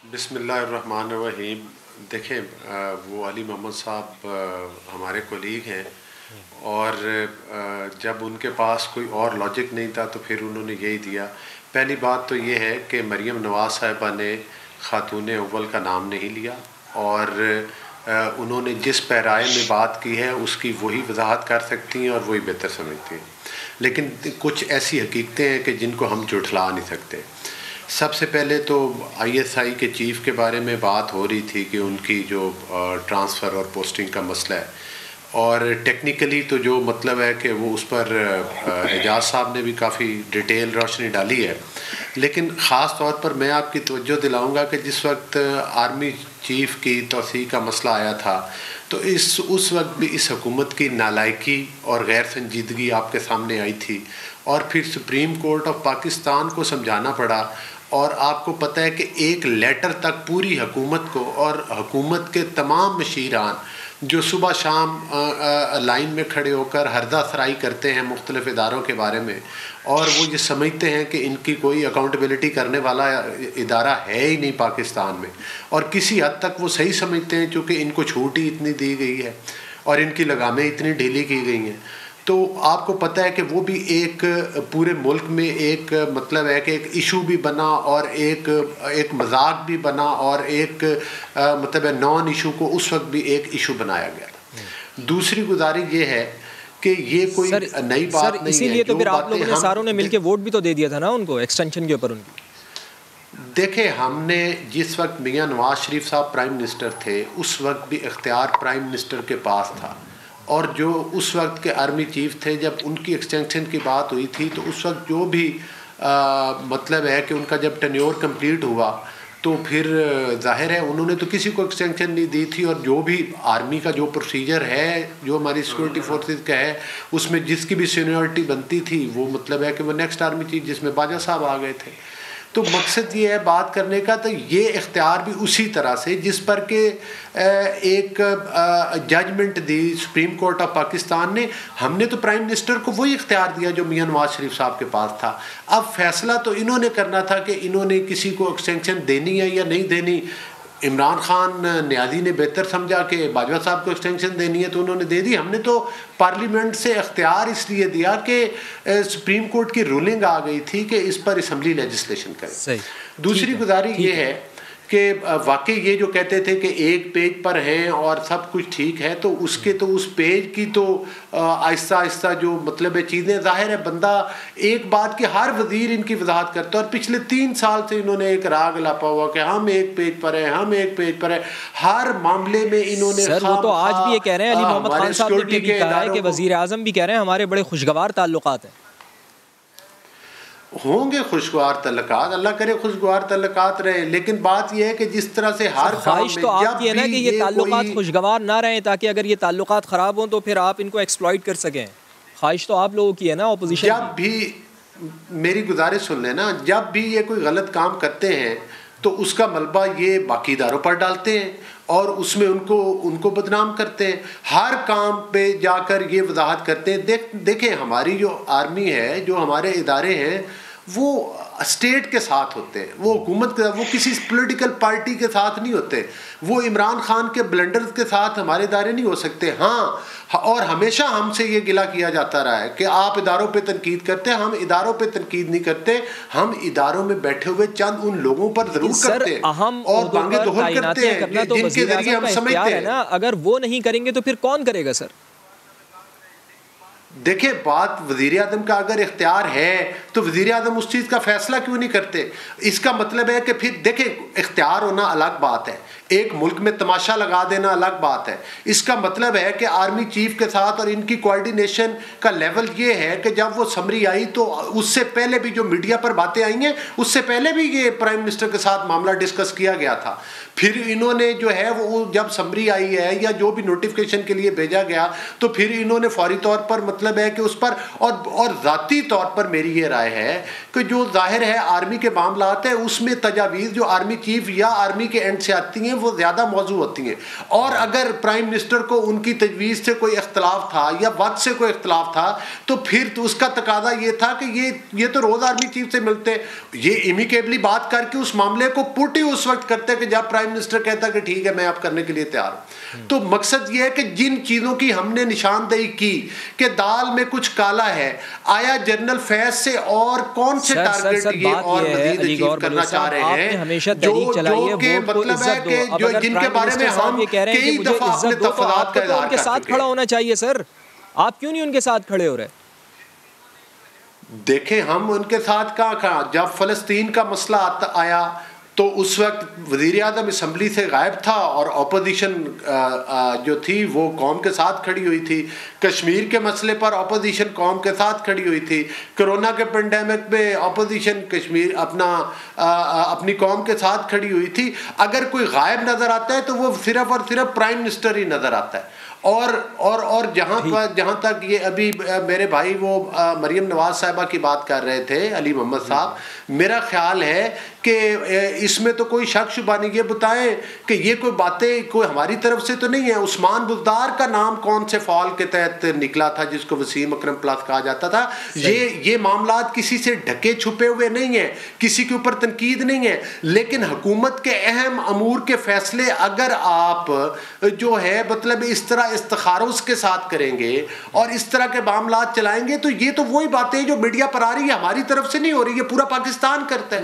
بسم اللہ الرحمن الرحیم. دیکھیں وہ علی محمد صاحب ہمارے کولیگ ہیں، اور جب ان کے پاس کوئی اور لاجک نہیں تھا تو پھر انہوں نے یہی دیا. پہلی بات تو یہ ہے کہ مریم نواز صاحبہ نے خاتون اول کا نام نہیں لیا، اور انہوں نے جس پیرائے میں بات کی ہے اس کی وہی وضاحت کر سکتی ہیں اور وہی بہتر سمجھتی ہیں. لیکن کچھ ایسی حقیقتیں ہیں کہ جن کو ہم جھٹلا نہیں سکتے. سب سے پہلے تو آئی ایس آئی کے چیف کے بارے میں بات ہو رہی تھی کہ ان کی جو ٹرانسفر اور پوسٹنگ کا مسئلہ ہے، اور ٹیکنیکلی تو جو مطلب ہے کہ وہ اس پر اعجاز صاحب نے بھی کافی ڈیٹیل روشنی ڈالی ہے. لیکن خاص طور پر میں آپ کی توجہ دلاؤں گا کہ جس وقت آرمی چیف کی توسیع کا مسئلہ آیا تھا تو اس وقت بھی اس حکومت کی نالائکی اور غیر سنجیدگی آپ کے سامنے آئی تھی، اور پھر سپریم کورٹ آف پاکستان کو سمجھانا پڑا. اور آپ کو پتہ ہے کہ ایک لیٹر تک پوری حکومت کو اور حکومت کے تمام مشیران جو صبح شام لائن میں کھڑے ہو کر ہردہ سرائی کرتے ہیں مختلف اداروں کے بارے میں، اور وہ یہ سمجھتے ہیں کہ ان کی کوئی اکاؤنٹیبلٹی کرنے والا ادارہ ہے ہی نہیں پاکستان میں، اور کسی حد تک وہ صحیح سمجھتے ہیں چونکہ ان کو چھوٹ ہی اتنی دی گئی ہے اور ان کی لگامیں اتنی ڈھیلی کی گئی ہیں. تو آپ کو پتہ ہے کہ وہ بھی ایک پورے ملک میں ایک مطلب ہے کہ ایک ایشو بھی بنا، اور ایک مذاق بھی بنا، اور ایک مطلب ہے نان ایشو کو اس وقت بھی ایک ایشو بنایا گیا. دوسری گزارش یہ ہے کہ یہ کوئی نئی بات نہیں ہے. اسی لیے تو پھر آپ لوگوں نے ساروں نے مل کے ووٹ بھی تو دے دیا تھا نا ان کو ایکسٹینشن کے اوپر ان کی. دیکھیں ہم نے جس وقت میاں نواز شریف صاحب پرائم منسٹر تھے اس وقت بھی اختیار پرائم منسٹر کے پاس تھا، اور جو اس وقت کے آرمی چیف تھے جب ان کی ایکسٹینشن کی بات ہوئی تھی تو اس وقت جو بھی مطلب ہے کہ ان کا جب ٹینیور کمپلیٹ ہوا تو پھر ظاہر ہے انہوں نے تو کسی کو ایکسٹینشن نہیں دی تھی، اور جو بھی آرمی کا جو پروسیجر ہے جو ہماری سیکورٹی فورسز کا ہے اس میں جس کی بھی سینیورٹی بنتی تھی وہ مطلب ہے کہ وہ نیکسٹ آرمی چیف جس میں باجوہ صاحب آ گئے تھے. تو مقصد یہ ہے بات کرنے کا، تو یہ اختیار بھی اسی طرح سے جس پر کہ ایک ججمنٹ دی سپریم کورٹ آف پاکستان نے، ہم نے تو پرائم منسٹر کو وہی اختیار دیا جو میاں نواز شریف صاحب کے پاس تھا. اب فیصلہ تو انہوں نے کرنا تھا کہ انہوں نے کسی کو ایکسٹینشن دینی ہے یا نہیں دینی. عمران خان نیازی نے بہتر سمجھا کہ باجوہ صاحب کو ایکسٹینشن دینی ہے تو انہوں نے دے دی. ہم نے تو پارلیمنٹ سے اختیار اس لیے دیا کہ سپریم کورٹ کی رولنگ آ گئی تھی کہ اس پر اسمبلی لیجسلیشن کرے. دوسری گزارش یہ ہے کہ واقعی یہ جو کہتے تھے کہ ایک پیج پر ہیں اور سب کچھ ٹھیک ہے، تو اس کے تو اس پیج کی تو آہستہ آہستہ جو مطلب ہے چیزیں، ظاہر ہے بندہ ایک بات کہ ہر وزیر ان کی وضاحت کرتا ہے، اور پچھلے 3 سال سے انہوں نے ایک راگ لاپا ہوا کہ ہم ایک پیج پر ہیں، ہم ایک پیج پر ہیں. ہر معاملے میں انہوں نے سر وہ تو آج بھی یہ کہہ رہے ہیں، علی محمد خان صاحب نے بھی کہا ہے کہ وزیر اعظم بھی کہہ رہے ہیں ہمارے بڑے خوشگوار تعلقات ہیں. ہوں گے خوشگوار تعلقات، اللہ کرے خوشگوار تعلقات رہے، لیکن بات یہ ہے کہ جس طرح سے ہر خواہش تو آپ کی ہے نا کہ یہ تعلقات خوشگوار نہ رہیں، تاکہ اگر یہ تعلقات خراب ہوں تو پھر آپ ان کو ایکسپلائٹ کر سکیں. خواہش تو آپ لوگوں کی ہے نا اپوزیشن. جب بھی میری گزارش سن لیں نا، جب بھی یہ کوئی غلط کام کرتے ہیں تو اس کا ملبہ یہ باقی اداروں پر ڈالتے ہیں اور اس میں ان کو بدنام کرتے ہیں. ہر کام پہ جا کر یہ وضاحت کرتے ہیں. دیکھیں ہماری جو آرمی ہے، جو ہمارے ادارے ہیں، وہ اسٹیٹ کے ساتھ ہوتے ہیں، وہ حکومت کے، وہ کسی پولیٹیکل پارٹی کے ساتھ نہیں ہوتے. وہ عمران خان کے بلنڈرز کے ساتھ ہمارے ادارے نہیں ہو سکتے. ہاں، اور ہمیشہ ہم سے یہ گلہ کیا جاتا رہا ہے کہ آپ اداروں پہ تنقید کرتے ہیں. ہم اداروں پہ تنقید نہیں کرتے، ہم اداروں میں بیٹھے ہوئے چند ان لوگوں پر ضرور کرتے ہیں اور بانگے دہل کرتے ہیں جن کے ذریعے ہم سمجھتے ہیں. اگر وہ نہیں کریں گے تو پھر کون کرے گا سر؟ دیکھیں بات وزیر اعظم کا اگر اختیار ہے تو وزیر اعظم اس چیز کا فیصلہ کیوں نہیں کرتے؟ اس کا مطلب ہے کہ پھر دیکھیں اختیار ہونا الگ بات ہے، ایک ملک میں تماشا لگا دینا الگ بات ہے. اس کا مطلب ہے کہ آرمی چیف کے ساتھ اور ان کی کوارڈینیشن کا لیول یہ ہے کہ جب وہ سمری آئی تو اس سے پہلے بھی جو میڈیا پر باتیں آئی ہیں اس سے پہلے بھی یہ پرائم منسٹر کے ساتھ معاملہ ڈسکس کیا گیا تھا. پھر انہوں نے جو ہے وہ جب سمری آئی ہے یا جو بھی نوٹیفیکیشن کے لیے بھیجا گیا تو پھر انہوں نے فوری طور پر مطلب ہے کہ اس پر اور ذاتی طور پر میری یہ رائے ہے کہ جو ظاہر ہے آرمی کے معاملات ہیں اس میں تجاویز جو آرمی چیف یا آرمی کے اینڈ سے آتی ہیں وہ زیادہ موضوع ہوتی ہیں، اور اگر پرائم منسٹر کو ان کی تجویز سے کوئی اختلاف تھا یا وقت سے کوئی اختلاف تھا تو پھر تو اس کا تقاضا یہ تھا کہ یہ تو روز آرمی چیف سے ملتے، یہ امیکیبلی بات کر کے اس معاملے کو پٹ ہی اس وقت کرتے کہ جب پرائم منسٹر کہتا کہ ٹھیک ہے میں اب کرنے کے لیے تیار ہوں۔ تو مقصد یہ ہے کہ جن چیزوں کی ہم نے نشاندہی کی کہ دال میں کچھ کالا ہے، آیا جنرل فیض سے اور کون سے ٹارگٹ یہ اور مزید اچیو کرنا چاہ رہے ہیں جو کہ مطلب ہے کہ جن کے بارے میں ہم کئی دفعہ اپنے تفاضلات کا اظہار کر ساتھ کھڑا ہونا چاہیے سر، آپ کیوں نہیں ان کے ساتھ کھڑے ہو رہے؟ دیکھیں ہم ان کے ساتھ کہاں، جب فلسطین کا مسئلہ آیا تو اس وقت وزیر اعظم اسمبلی سے غائب تھا اور اپوزیشن جو تھی وہ قوم کے ساتھ کھڑی ہوئی تھی، کشمیر کے مسئلے پر اپوزیشن قوم کے ساتھ کھڑی ہوئی تھی، کرونا کے پینڈیمک میں اپوزیشن کشمیر اپنی قوم کے ساتھ کھڑی ہوئی تھی۔ اگر کوئی غائب نظر آتا ہے تو وہ صرف اور صرف پرائم منسٹر ہی نظر آتا ہے، اور جہاں تک یہ ابھی میرے بھائی وہ مریم نواز صاحبہ کی بات کر رہے تھے، علی محمد صاحب، میرا خیال ہے کہ اس میں تو کوئی شک شبہ نہیں، یہ بتائیں کہ یہ کوئی باتیں کوئی ہماری طرف سے تو نہیں ہے۔ عثمان بزدار کا نام کون سے فعال کے تحت نکلا تھا جس کو وسیم اکرم پلس کہا جاتا تھا؟ یہ معاملات کسی سے ڈھکے چھپے ہوئے نہیں ہیں، کسی کے اوپر تنقید نہیں ہے، لیکن حکومت کے اہم امور کے فیصلے اگر آپ جو ہے مطلب اس طرح استخاروں کے ساتھ کریں گے اور اس طرح کے معاملات چلائیں گے تو یہ تو وہی باتیں جو میڈیا پر آ رہی ہے ہماری طرف سے نہیں ہو رہی، یہ پورا پاکستان کرتا ہے۔